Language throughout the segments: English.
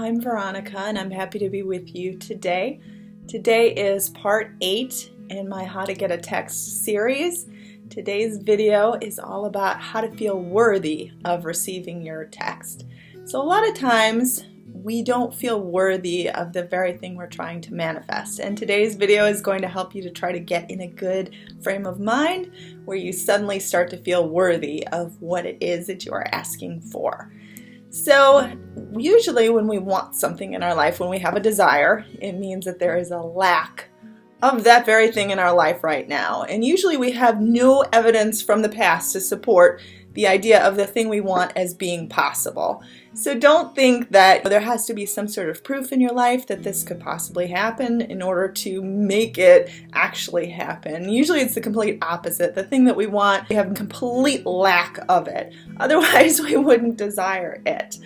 I'm Veronica and I'm happy to be with you today. Today is part 8 in my How to Get a Text series. Today's video is all about how to feel worthy of receiving your text. So a lot of times we don't feel worthy of the very thing we're trying to manifest, and today's video is going to help you to try to get in a good frame of mind where you suddenly start to feel worthy of what it is that you are asking for. So usually when we want something in our life, when we have a desire, it means that there is a lack of that very thing in our life right now. And usually we have no evidence from the past to support the idea of the thing we want as being possible. So don't think that there has to be some sort of proof in your life that this could possibly happen in order to make it actually happen. Usually it's the complete opposite. The thing that we want, we have a complete lack of it. Otherwise we wouldn't desire it.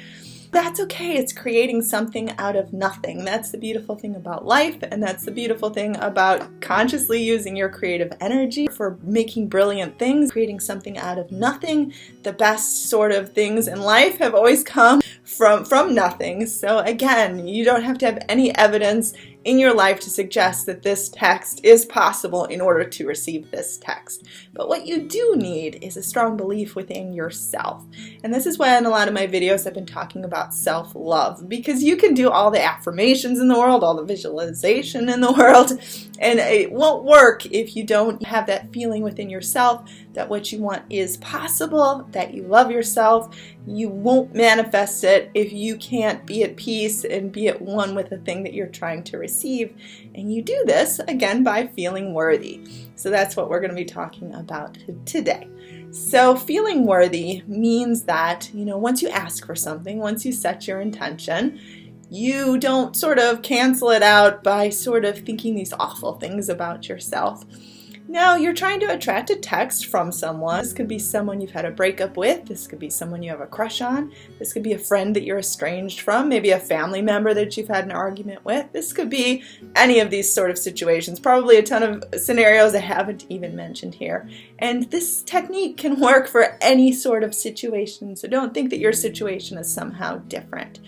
That's okay. It's creating something out of nothing. That's the beautiful thing about life, and that's the beautiful thing about consciously using your creative energy for making brilliant things, creating something out of nothing. The best sort of things in life have always come from nothing. So again, you don't have to have any evidence in your life to suggest that this text is possible in order to receive this text. But what you do need is a strong belief within yourself. And this is why in a lot of my videos I've been talking about self-love, because you can do all the affirmations in the world, all the visualization in the world, and it won't work if you don't have that feeling within yourself that what you want is possible, that you love yourself. You won't manifest it if you can't be at peace and be at one with the thing that you're trying to receive. And you do this, again, by feeling worthy. So that's what we're going to be talking about today. So feeling worthy means that, once you ask for something, once you set your intention, you don't sort of cancel it out by sort of thinking these awful things about yourself. Now, you're trying to attract a text from someone. This could be someone you've had a breakup with. This could be someone you have a crush on. This could be a friend that you're estranged from, maybe a family member that you've had an argument with. This could be any of these sort of situations, probably a ton of scenarios I haven't even mentioned here. And this technique can work for any sort of situation, so don't think that your situation is somehow different.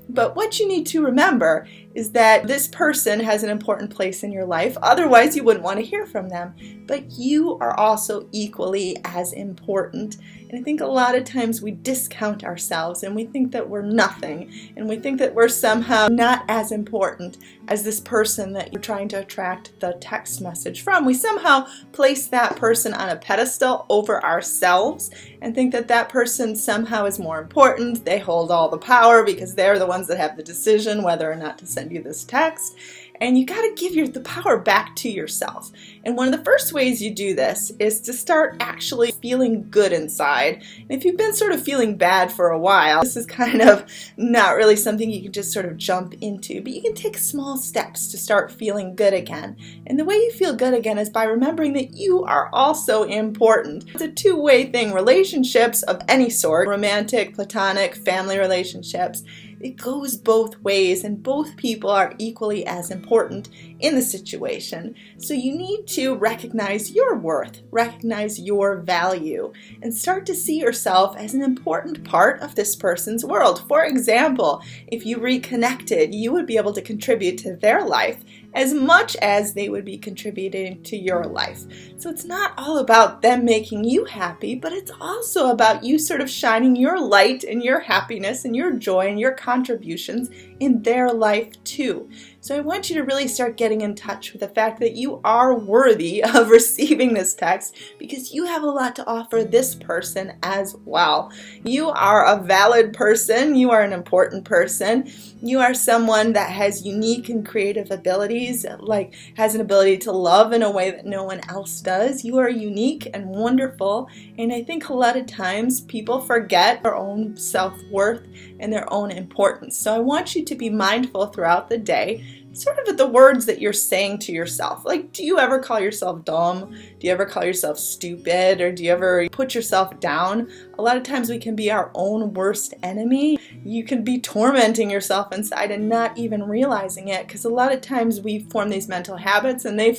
But what you need to remember is that this person has an important place in your life. Otherwise, you wouldn't want to hear from them. But you are also equally as important. And I think a lot of times we discount ourselves and we think that we're nothing. And we think that we're somehow not as important as this person that you're trying to attract the text message from. We somehow place that person on a pedestal over ourselves and think that that person somehow is more important. They hold all the power because they're the ones that have the decision whether or not to send you this text. And you got to give the power back to yourself. And one of the first ways you do this is to start actually feeling good inside. And if you've been sort of feeling bad for a while, this is kind of not really something you can just sort of jump into. But you can take small steps to start feeling good again. And the way you feel good again is by remembering that you are also important. It's a two-way thing. Relationships of any sort, romantic, platonic, family relationships, it goes both ways, and both people are equally as important in the situation. So you need to recognize your worth, recognize your value, and start to see yourself as an important part of this person's world. For example, if you reconnected, you would be able to contribute to their life as much as they would be contributing to your life. So it's not all about them making you happy, but it's also about you sort of shining your light and your happiness and your joy and your contributions in their life too. So I want you to really start getting in touch with the fact that you are worthy of receiving this text because you have a lot to offer this person as well. You are a valid person. You are an important person. You are someone that has unique and creative abilities, like has an ability to love in a way that no one else does. You are unique and wonderful. And I think a lot of times people forget their own self-worth and their own importance. So I want you to be mindful throughout the day, sort of at the words that you're saying to yourself. Like, do you ever call yourself dumb? Do you ever call yourself stupid? Or do you ever put yourself down? A lot of times we can be our own worst enemy. You can be tormenting yourself inside and not even realizing it, because a lot of times we form these mental habits and they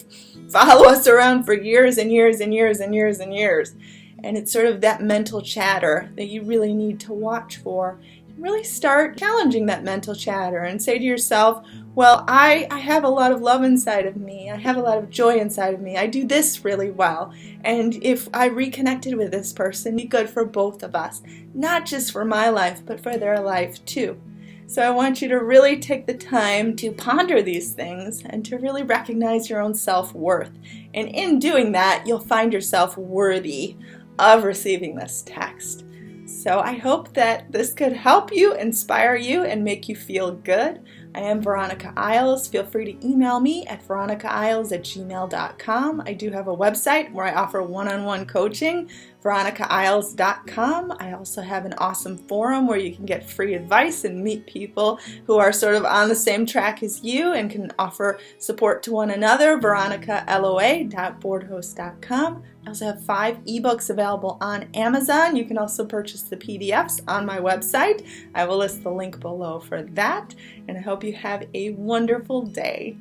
follow us around for years and years and years and years and years. And it's sort of that mental chatter that you really need to watch for really start challenging that mental chatter and say to yourself, well, I have a lot of love inside of me. I have a lot of joy inside of me. I do this really well. And if I reconnected with this person, it'd be good for both of us. Not just for my life, but for their life too. So I want you to really take the time to ponder these things and to really recognize your own self-worth. And in doing that, you'll find yourself worthy of receiving this text. So I hope that this could help you, inspire you, and make you feel good. I am Veronica Isles. Feel free to email me at veronicaisles@gmail.com. I do have a website where I offer one-on-one coaching, veronicaisles.com. I also have an awesome forum where you can get free advice and meet people who are sort of on the same track as you and can offer support to one another, veronicaloa.boardhost.com. I also have 5 ebooks available on Amazon. You can also purchase the PDFs on my website. I will list the link below for that, and I hope you have a wonderful day.